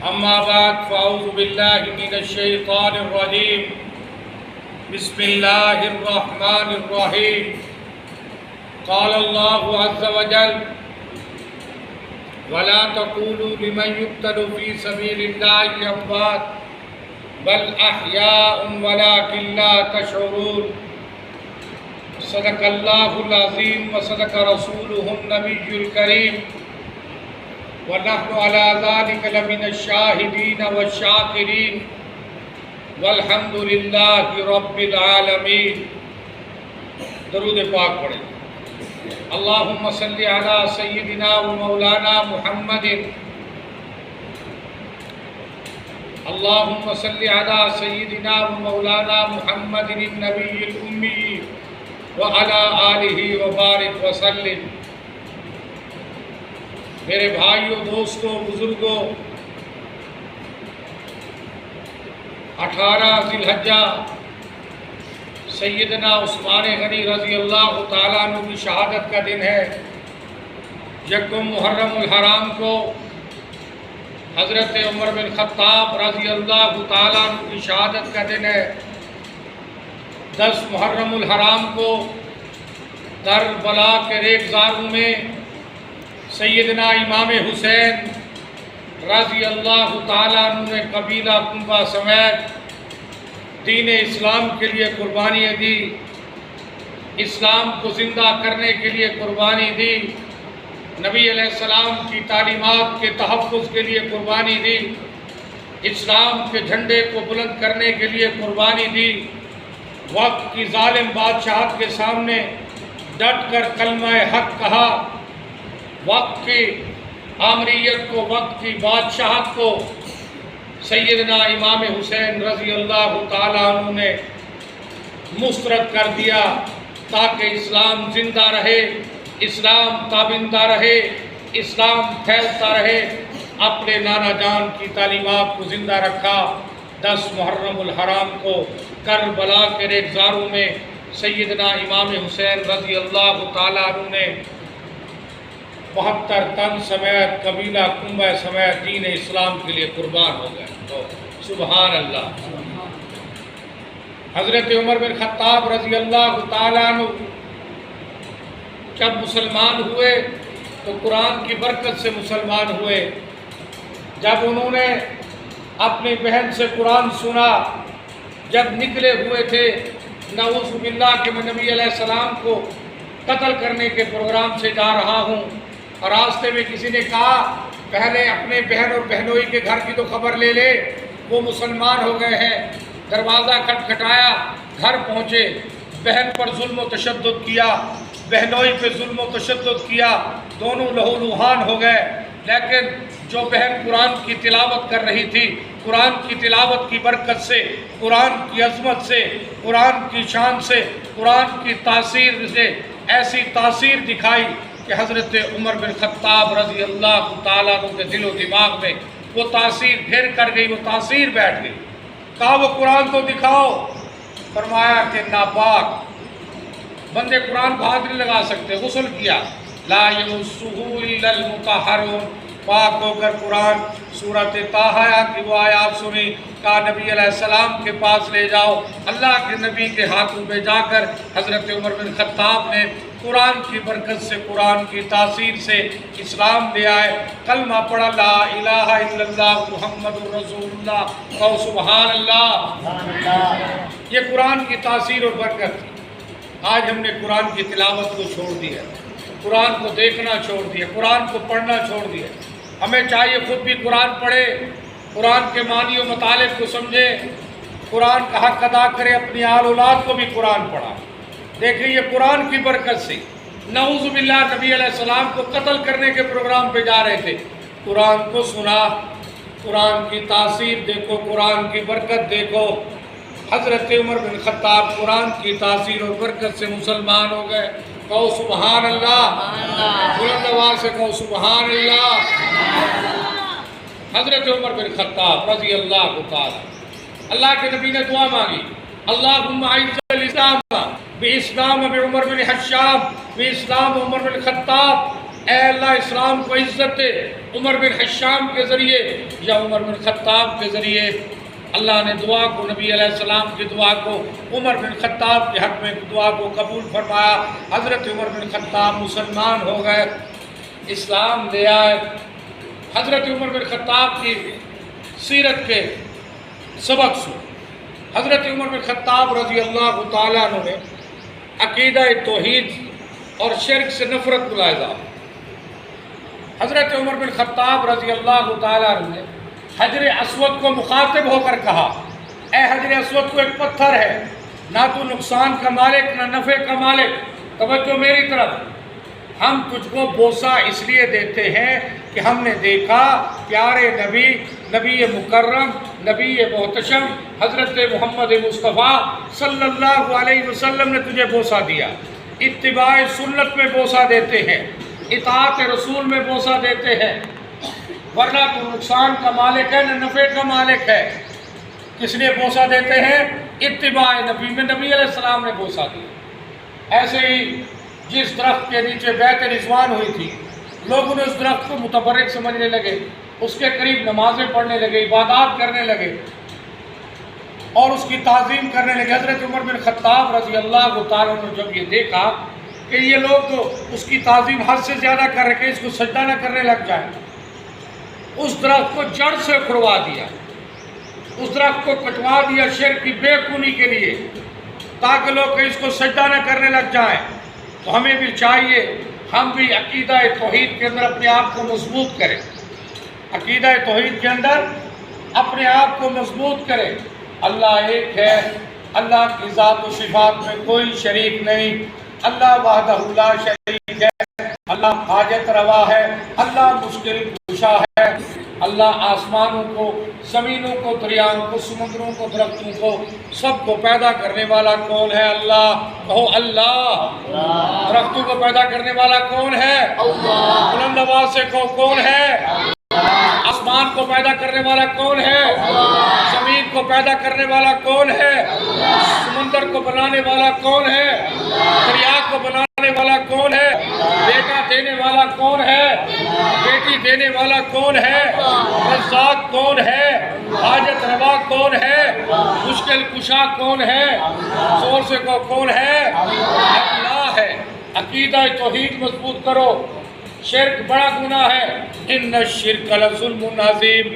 أما بعد فأعوذ بالله من الشيطان الرجيم بسم الله الرحمن الرحيم قال الله عز وجل ولا تقولوا لمن يقتل في سبيل الله أموات بل أحياء ولكن لا تشعرون صدق الله العظيم وصدق رسوله النبي الكريم ونحن على ذلك لمن الشاهدين والشاكرين والحمد لله رب العالمين. درود پاک پڑھیں. اللهم صل على سيدنا ومولانا محمد. اللهم صل على سيدنا ومولانا محمد النبي الأمي وعلى آله وبارك وسلم. میرے بھائیوں، دوستوں، بزرگوں، 18 ذی الحجہ سیدنا عثمان غنی رضی اللہ تعالیٰ عنہ کی شہادت کا دن ہے. یکم محرم الحرام کو حضرت عمر بن خطاب رضی اللہ تعالیٰ عنہ کی شہادت کا دن ہے. 10 محرم الحرام کو کربلا کے ریگزاروں میں سیدنا امام حسین رضی اللہ تعالیٰ عنہ نے قبیلہ کنبہ سمیت دین اسلام کے لیے قربانی دی، اسلام کو زندہ کرنے کے لیے قربانی دی، نبی علیہ السلام کی تعلیمات کے تحفظ کے لیے قربانی دی، اسلام کے جھنڈے کو بلند کرنے کے لیے قربانی دی، وقت کی ظالم بادشاہت کے سامنے ڈٹ کر کلمہ حق کہا، وقت کی آمریت کو، وقت کی بادشاہت کو سیدنا امام حسین رضی اللہ تعالیٰ عنہ نے مسترد کر دیا تاکہ اسلام زندہ رہے، اسلام تابندہ رہے، اسلام پھیلتا رہے. اپنے نانا جان کی تعلیمات کو زندہ رکھا. 10 محرم الحرام کو کربلا کے ریگزاروں میں سیدنا امام حسین رضی اللہ تعالیٰ عنہ نے 72 تن سمیت قبیلہ کنبہ سمیت دین اسلام کے لیے قربان ہو گئے. تو سبحان اللہ. حضرت عمر بن خطاب رضی اللہ تعالیٰ عنہ جب مسلمان ہوئے تو قرآن کی برکت سے مسلمان ہوئے. جب انہوں نے اپنی بہن سے قرآن سنا، جب نکلے ہوئے تھے نعوذ باللہ کہ میں نبی علیہ السلام کو قتل کرنے کے پروگرام سے جا رہا ہوں، اور راستے میں کسی نے کہا پہلے اپنے بہن اور بہنوئی کے گھر کی تو خبر لے لے، وہ مسلمان ہو گئے ہیں. دروازہ کھٹکھٹایا، گھر پہنچے، بہن پر ظلم و تشدد کیا، بہنوئی پہ ظلم و تشدد کیا، دونوں لہو لہان ہو گئے. لیکن جو بہن قرآن کی تلاوت کر رہی تھی، قرآن کی تلاوت کی برکت سے، قرآن کی عظمت سے، قرآن کی شان سے، قرآن کی تاثیر سے ایسی تاثیر دکھائی کہ حضرت عمر بن خطاب رضی اللہ تعالیٰ عنہ کے دل و دماغ میں وہ تاثیر گھر کر گئی، وہ تاثیر بیٹھ گئی. کہا وہ قرآن تو دکھاؤ. فرمایا کہ ناپاک بندے قرآن کو ہاتھ نہیں لگا سکتے. غسل کیا. لا یمسہ الا المطہرون. پاک ہو کر قرآن سورۃ طٰہٰ کی وہ آیات سنی. کہا نبی علیہ السلام کے پاس لے جاؤ. اللہ کے نبی کے ہاتھوں پہ جا کر حضرت عمر بن خطاب نے قرآن کی برکت سے، قرآن کی تاثیر سے اسلام لے آئے. کلمہ پڑھا لا الہ الا اللہ محمد رسول اللہ. کہو سبحان اللہ. یہ قرآن کی تاثیر اور برکت تھی. آج ہم نے قرآن کی تلاوت کو چھوڑ دیا، قرآن کو دیکھنا چھوڑ دیا، قرآن کو پڑھنا چھوڑ دیا. ہمیں چاہیے خود بھی قرآن پڑھے، قرآن کے معنی و مطالب کو سمجھے، قرآن کا حق ادا کرے، اپنی آل اولاد کو بھی قرآن پڑھا. دیکھیں یہ قرآن کی برکت سے نعوذ باللہ نبی علیہ السلام کو قتل کرنے کے پروگرام پہ جا رہے تھے، قرآن کو سنا. قرآن کی تاثیر دیکھو، قرآن کی برکت دیکھو. حضرت عمر بن خطاب قرآن کی تاثیر اور برکت سے مسلمان ہو گئے. کہو سبحان اللہ. بلند آواز سے کہو سبحان اللہ. حضرت عمر بن خطاب رضی اللہ تعالی، اللہ کے نبی نے دعا مانگی، اللہم اعز الاسلام باسلام بعمر بن حشام باسلام عمر بن خطاب. اے اللہ اسلام کو عزت دے، عمر بن حشام کے ذریعے یا عمر بن خطاب کے ذریعے۔ اللہ نے دعا کو، نبی علیہ السلام کی دعا کو، عمر بن خطاب کے حق میں دعا کو قبول فرمایا۔ حضرت عمر بن خطاب مسلمان ہو گئے، اسلام لے آئے۔ حضرت عمر بن خطاب کی سیرت کے سبق سے حضرت عمر بن خطاب رضی اللہ تعالیٰ عنہ نے عقیدہ توحید اور شرک سے نفرت ملاحظہ۔ حضرت عمر بن خطاب رضی اللہ تعالیٰ عنہ نے حجر اسود کو مخاطب ہو کر کہا، اے حجر اسود تو ایک پتھر ہے، نہ تو نقصان کا مالک نہ نفع کا مالک، توجہ میری طرف، ہم تجھ کو بوسہ اس لیے دیتے ہیں کہ ہم نے دیکھا پیارے نبی، نبی مکرم، نبی محتشم حضرت محمد مصطفیٰ صلی اللہ علیہ وسلم نے تجھے بوسہ دیا۔ اتباع سنت میں بوسہ دیتے ہیں، اطاعت رسول میں بوسہ دیتے ہیں، ورنہ تو نقصان کا مالک ہے نہ نفع کا مالک ہے۔ کس لیے بوسہ دیتے ہیں؟ اتباع نبی میں نبی علیہ السلام نے بوسہ دیا۔ ایسے ہی جس درخت کے نیچے بیعت رضوان ہوئی تھی، لوگوں نے اس درخت کو متبرک سمجھنے لگے، اس کے قریب نمازیں پڑھنے لگے، عبادات کرنے لگے اور اس کی تعظیم کرنے لگے۔ حضرت عمر بن خطاب رضی اللہ تعالیٰ نے جب یہ دیکھا کہ یہ لوگ تو اس کی تعظیم حد سے زیادہ کر رہے کہ اس کو سجدہ نہ کرنے لگ جائیں، اس درخت کو جڑ سے کھڑوا دیا، اس درخت کو کٹوا دیا شرک کی بے خونی کے لیے، تاکہ لوگ اس کو سجدہ نہ کرنے لگ جائیں۔ تو ہمیں بھی چاہیے ہم بھی عقیدہ توحید کے اندر اپنے آپ کو مضبوط کریں، عقیدہ توحید کے اندر اپنے آپ کو مضبوط کریں۔ اللہ ایک ہے، اللہ کی ذات و صفات میں کوئی شریک نہیں، اللہ وحدہ لا شریک ہے، اللہ حاجت روا ہے، اللہ مشکل کشا ہے، اللہ آسمانوں کو، زمینوں کو، دریاؤں کو، سمندروں کو، درختوں کو، سب کو پیدا کرنے والا کون ہے؟ اللہ۔ کہو اللہ۔ درختوں کو پیدا کرنے والا کون ہے؟ اللہ۔ بلند آواز سے کہو کون ہے؟ آسمان کو پیدا کرنے والا کون ہے؟ زمین کو پیدا کرنے والا کون ہے؟ سمندر کو بنانے والا کون ہے؟ دریا کو بنانے والا کون ہے؟ بیٹا دینے والا کون ہے؟ بیٹی دینے والا کون ہے؟ رزاق کون ہے؟ حاجت روا کون ہے؟ مشکل کشا کون ہے؟ زور سے کہو کون ہے؟ اللہ ہے۔ عقیدہ توحید مضبوط کرو۔ شرک بڑا گناہ ہے، ان الشرک لظلم عظیم۔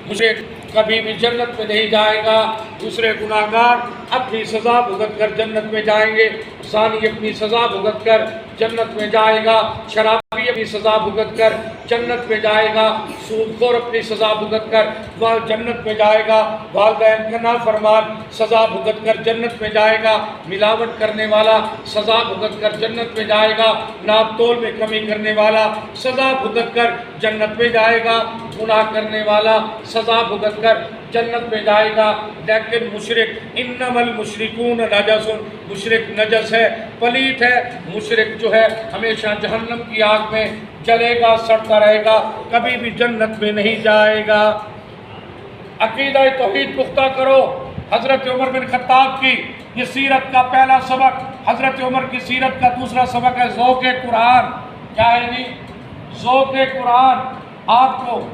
مشرک کبھی بھی جنت میں نہیں جائے گا۔ دوسرے گناہگار اپنی سزا بھگت کر جنت میں جائیں گے، زانی اپنی سزا بھگت کر جنت میں جائے گا، شرابی اپنی سزا بھگت کر جنت میں جائے گا، سود خور اپنی سزا بھگت کر وہ جنت میں جائے گا، والدین کا نافرمان سزا بھگت کر جنت میں جائے گا، ملاوٹ کرنے والا سزا بھگت کر جنت میں جائے گا، ناپ تول میں کمی کرنے والا سزا بھگت کر جنت میں جائے گا، گناہ کرنے والا سزا بھگت کر جنت میں جائے گا۔ لیکن مشرک، انما المشرکون نجس، مشرک نجس ہے، پلیت ہے، مشرک جو ہے ہمیشہ جہنم کی آگ میں جلے گا، سڑتا رہے گا، کبھی بھی جنت میں نہیں جائے گا۔ عقیدہ توحید پختہ کرو۔ حضرت عمر بن خطاب کی یہ سیرت کا پہلا سبق، حضرت عمر کی سیرت کا دوسرا سبق ہے ذوق قرآن۔ کیا ہے جی؟ ذوق قرآن۔ آپ کو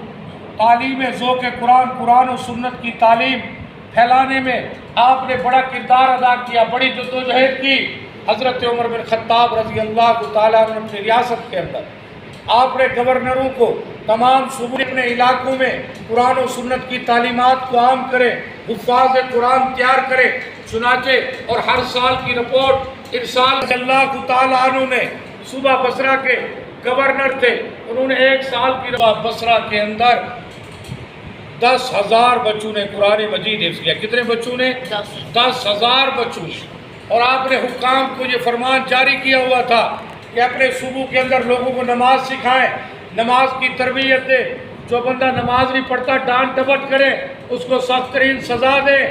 تعلیم ذوق قرآن، قرآن و سنت کی تعلیم پھیلانے میں آپ نے بڑا کردار ادا کیا، بڑی جدوجہد کی۔ حضرت عمر بن خطاب رضی اللہ تعالیٰ عنہ اپنی ریاست کے اندر آپ نے گورنروں کو تمام صوبے اپنے علاقوں میں قرآن و سنت کی تعلیمات کو عام کریں، حفاظ قرآن تیار کریں۔ چنانچہ اور ہر سال کی رپورٹ ارسال رضی اللہ تعالیٰ عنہ نے، صوبہ بصرہ کے گورنر تھے، انہوں نے ایک سال کی بصرہ کے اندر 10,000 بچوں نے قرآن مجید حفظ کیا۔ کتنے بچوں نے؟ 10,000 بچوں نے۔ اور آپ نے حکام کو یہ فرمان جاری کیا ہوا تھا کہ اپنے صوبوں کے اندر لوگوں کو نماز سکھائیں، نماز کی تربیت دیں، جو بندہ نماز نہیں پڑھتا ڈانٹ ڈپٹ کرے، اس کو سخت ترین سزا دیں۔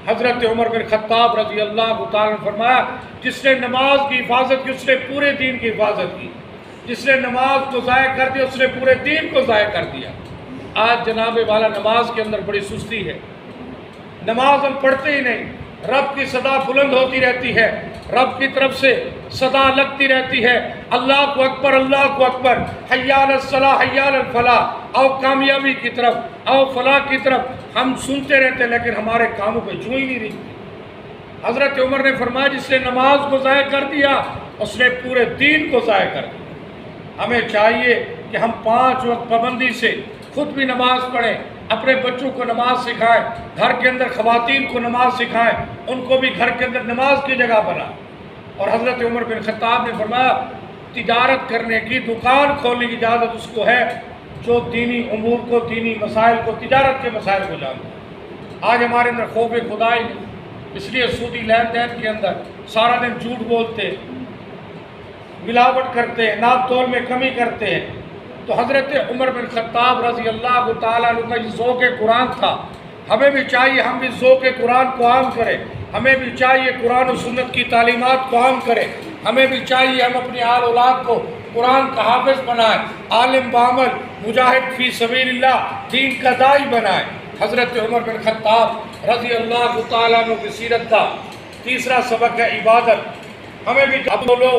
حضرت عمر بن خطاب رضی اللہ تعالیٰ نے فرمایا جس نے نماز کی حفاظت کی اس نے پورے دین کی حفاظت کی، جس نے نماز کو ضائع کر دیا اس نے پورے دین کو ضائع کر دیا۔ آج جناب والا نماز کے اندر بڑی سستی ہے، نماز ہم پڑھتے ہی نہیں، رب کی صدا بلند ہوتی رہتی ہے، رب کی طرف سے صدا لگتی رہتی ہے، اللہ کو اکبر، اللہ کو اکبر، حی علی الصلاح، حی علی الفلاح، آؤ کامیابی کی طرف، آؤ فلاح کی طرف، ہم سنتے رہتے لیکن ہمارے کانوں پہ جو ہی نہیں رہی۔ حضرت عمر نے فرمایا جس نے نماز کو ضائع کر دیا اس نے پورے دین کو ضائع کر دیا۔ ہمیں چاہیے کہ ہم 5 وقت پابندی سے خود بھی نماز پڑھیں، اپنے بچوں کو نماز سکھائیں، گھر کے اندر خواتین کو نماز سکھائیں، ان کو بھی گھر کے اندر نماز کی جگہ بنائیں۔ اور حضرت عمر بن خطاب نے فرمایا تجارت کرنے کی، دکان کھولنے کی اجازت اس کو ہے جو دینی امور کو، دینی مسائل کو، تجارت کے مسائل کو جانتا ہے۔ آج ہمارے اندر خوف خدا ہی نہیں، اس لیے سودی لین دین کے اندر سارا دن جھوٹ بولتے، ملاوٹ کرتے ہیں، ناپ تول میں کمی کرتے ہیں۔ تو حضرت عمر بن خطاب رضی اللہ تعالیٰ عنہ کا یہ ذوق قرآن تھا۔ ہمیں بھی چاہیے ہم بھی ذوق قرآن کو عام کریں، ہمیں بھی چاہیے قرآن و سنت کی تعلیمات کو عام کریں، ہمیں بھی چاہیے ہم اپنی آل اولاد کو قرآن کا حافظ بنائیں، عالم بعمل، مجاہد فی سبیل اللہ، دین کا داعی بنائیں۔ حضرت عمر بن خطاب رضی اللہ تعالیٰ عنہ کی سیرت کا تیسرا سبق ہے عبادت۔ ہمیں بھی اب بولو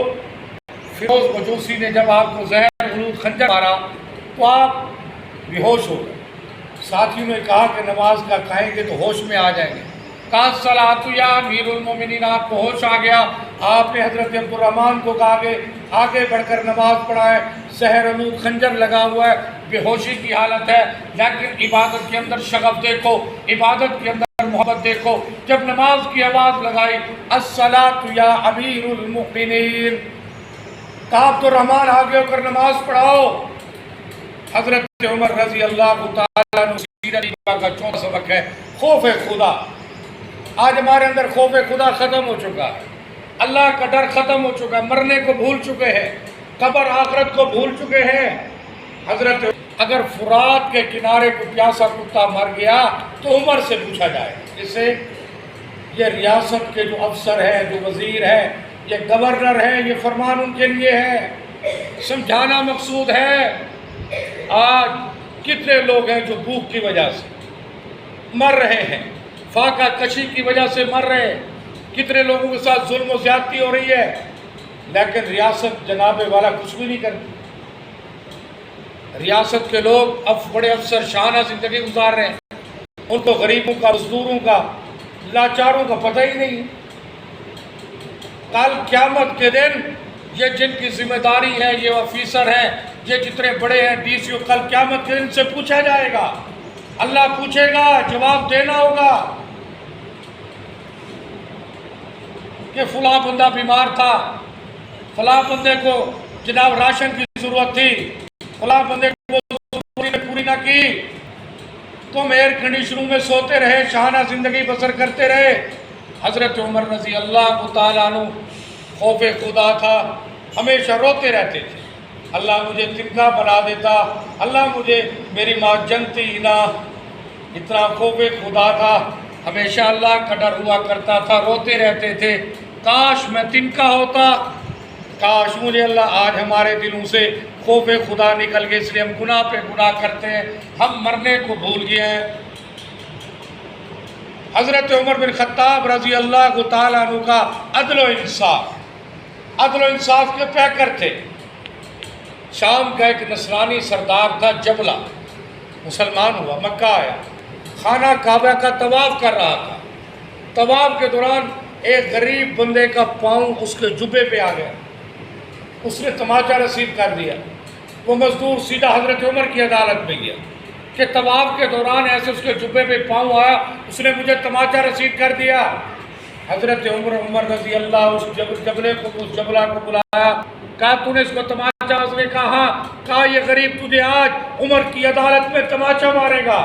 فیروز مجوسی نے جب آپ کو زہر غلوظ خنجر مارا تو آپ بے ہوش ہو گئے۔ ساتھیوں نے کہا کہ نماز کا کہیں گے تو ہوش میں آ جائیں گے۔ کہا صلاۃ یا امیر المومنین، آپ کو ہوش آ گیا۔ آپ نے حضرت عبد الرحمن کو کہا کہ آگے بڑھ کر نماز پڑھائیں، زہر غلوظ خنجر لگا ہوا ہے، بے ہوشی کی حالت ہے، لیکن عبادت کے اندر شغف دیکھو، عبادت کے اندر محبت دیکھو۔ جب نماز کی آواز لگائی الصلاۃ یا امیر المؤمنین، کہا عبد الرحمن آگے ہو کر نماز پڑھاؤ۔ حضرت عمر رضی اللہ تعالیٰ عنہ سیرت کا چوتھا سبق ہے خوف خدا۔ آج ہمارے اندر خوف خدا ختم ہو چکا ہے، اللہ کا ڈر ختم ہو چکا ہے، مرنے کو بھول چکے ہیں، قبر آخرت کو بھول چکے ہیں۔ حضرت اگر فرات کے کنارے کو پیاسا کتا مر گیا تو عمر سے پوچھا جائے، اس سے یہ ریاست کے جو افسر ہیں، جو وزیر ہیں، یہ گورنر ہے، یہ فرمان ان کے لیے ہے، سمجھانا مقصود ہے۔ آج کتنے لوگ ہیں جو بھوک کی وجہ سے مر رہے ہیں، فاقہ کشی کی وجہ سے مر رہے ہیں، کتنے لوگوں کے ساتھ ظلم و زیادتی ہو رہی ہے، لیکن ریاست جناب والا کچھ بھی نہیں کرتی۔ ریاست کے لوگ اب بڑے افسر شانہ زندگی گزار رہے ہیں، ان کو غریبوں کا، مزدوروں کا، لاچاروں کا پتہ ہی نہیں۔ کل قیامت کے دن یہ جن کی ذمہ داری ہے، یہ آفیسر ہیں، یہ جتنے بڑے ہیں، ڈی سی او، کل قیامت کے دن سے پوچھا جائے گا، اللہ پوچھے گا، جواب دینا ہوگا کہ فلاں بندہ بیمار تھا، فلاں بندے کو جناب راشن کی ضرورت تھی، فلاں بندے کو پوری نہ کی، تم ایئر کنڈیشنوں میں سوتے رہے، شاہانہ زندگی بسر کرتے رہے۔ حضرت عمر رضی اللہ تعالیٰ عنہ خوف خدا تھا، ہمیشہ روتے رہتے تھے، اللہ مجھے تنکا بنا دیتا، اللہ مجھے میری ماں جنتی نہ، اتنا خوف خدا تھا، ہمیشہ اللہ کا ڈر ہوا کرتا تھا، روتے رہتے تھے، کاش میں تنکا ہوتا، کاش مجھے اللہ۔ آج ہمارے دلوں سے خوف خدا نکل گئے، اس لیے ہم گناہ پہ گناہ کرتے ہیں، ہم مرنے کو بھول گئے ہیں۔ حضرت عمر بن خطاب رضی اللہ تعالیٰ عنہ کا عدل و انصاف کے پیکر تھے۔ شام کا ایک نصرانی سردار تھا، جبلہ، مسلمان ہوا، مکہ آیا، خانہ کعبہ کا طواف کر رہا تھا، طواف کے دوران ایک غریب بندے کا پاؤں اس کے جبے پہ آ گیا، اس نے تماچا رسید کر دیا۔ وہ مزدور سیدھا حضرت عمر کی عدالت میں گیا کہ طواف کے دوران ایسے اس کے جبے پہ پاؤں آیا، اس نے مجھے تماچا رسید کر دیا۔ حضرت عمر رضی اللہ اس جبلہ کو بلایا، کہا تو نے اس کو تماچا؟ اس نے کہا یہ غریب تجھے آج عمر کی عدالت میں تماچا مارے گا۔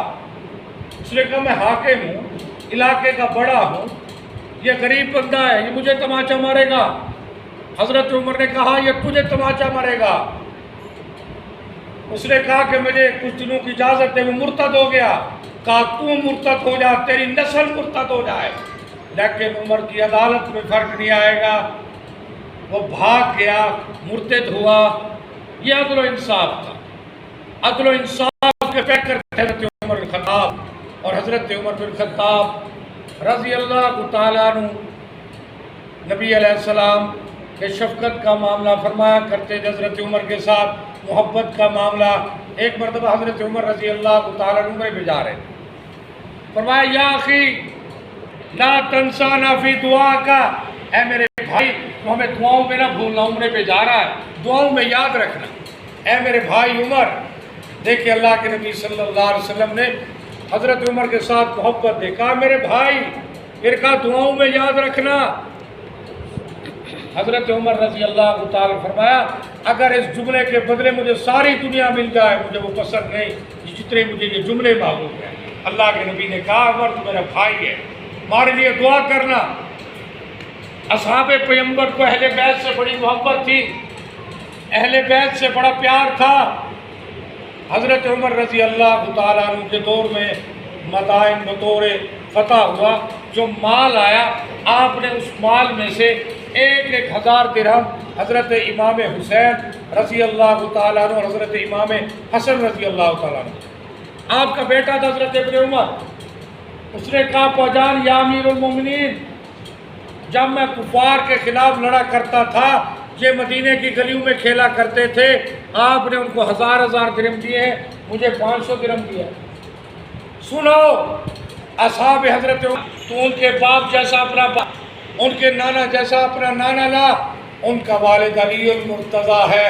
اس نے کہا میں حاکم ہوں، علاقے کا بڑا ہوں، یہ غریب بندہ ہے، یہ مجھے تماچا مارے گا۔ حضرت عمر نے کہا یہ تجھے تماچا مارے گا۔ اس نے کہا کہ مجھے کچھ دنوں کی اجازت ہے، وہ مرتد ہو گیا۔ کہا تو مرتد ہو جا، تیری نسل مرتد ہو جائے، لیکن عمر کی عدالت میں فرق نہیں آئے گا۔ وہ بھاگ گیا، مرتد ہوا۔ یہ عدل و انصاف تھا، عدل و انصاف کے پیکر تھے حضرت عمر بن خطاب۔ اور حضرت عمر بن خطاب رضی اللہ تعالیٰ عنہ نبی علیہ السلام کے شفقت کا معاملہ فرمایا کرتے تھے حضرت عمر کے ساتھ، محبت کا معاملہ۔ ایک مرتبہ حضرت عمر رضی اللہ تعالیٰ عنہ میں بھیجا رہے تھے، فرمایا یا اخی لا تنسانا فی دعا کا، اے میرے بھائی تو ہمیں دعاؤں میں نہ بھولنا، عمرے پہ جا رہا ہے دعاؤں میں یاد رکھنا۔ اے میرے بھائی عمر، دیکھیں اللہ کے نبی صلی اللہ علیہ وسلم نے حضرت عمر کے ساتھ محبت دیکھا، میرے بھائی پھر کہا دعاؤں میں یاد رکھنا۔ حضرت عمر رضی اللہ تعالیٰ فرمایا اگر اس جملے کے بدلے مجھے ساری دنیا مل جائے مجھے وہ پسند نہیں جتنے مجھے یہ جملے معلوم ہیں۔ اللہ کے نبی نے کہا عمر تو میرا بھائی ہے، ہمارے لیے دعا کرنا۔ اصحاب پیغمبر کو اہل بیت سے بڑی محبت تھی، اہل بیت سے بڑا پیار تھا۔ حضرت عمر رضی اللہ تعالیٰ عنہ کے دور میں مدائن بطور فتح ہوا، جو مال آیا آپ نے اس مال میں سے 1,000 درہم حضرت امام حسین رضی اللہ تعالیٰ عنہ اور حضرت امام حسن رضی اللہ تعالیٰ عنہ، آپ کا بیٹا تھا حضرت ابن عمر، اس نے کہا پہچان یا امیر المومنین، جب میں کفار کے خلاف لڑا کرتا تھا یہ مدینے کی گلیوں میں کھیلا کرتے تھے، آپ نے ان کو 1,000 درہم دیے ہیں، مجھے 500 درہم دیا۔ سنو اصحاب حضرت عمر، تو ان کے باپ جیسا اپنا باپ، ان کے نانا جیسا اپنا نانا لا، ان کا والد علی المرتضیٰ ہے،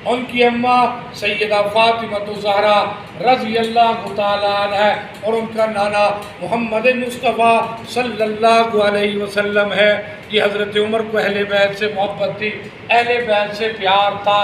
ان کی اماں سیدہ فاطمہ الزہرا رضی اللہ تعالیٰ عنہ ہے، اور ان کا نانا محمد مصطفیٰ صلی اللہ علیہ وسلم ہے۔ یہ حضرت عمر کو اہل بیت سے محبت تھی، اہل بیت سے پیار تھا۔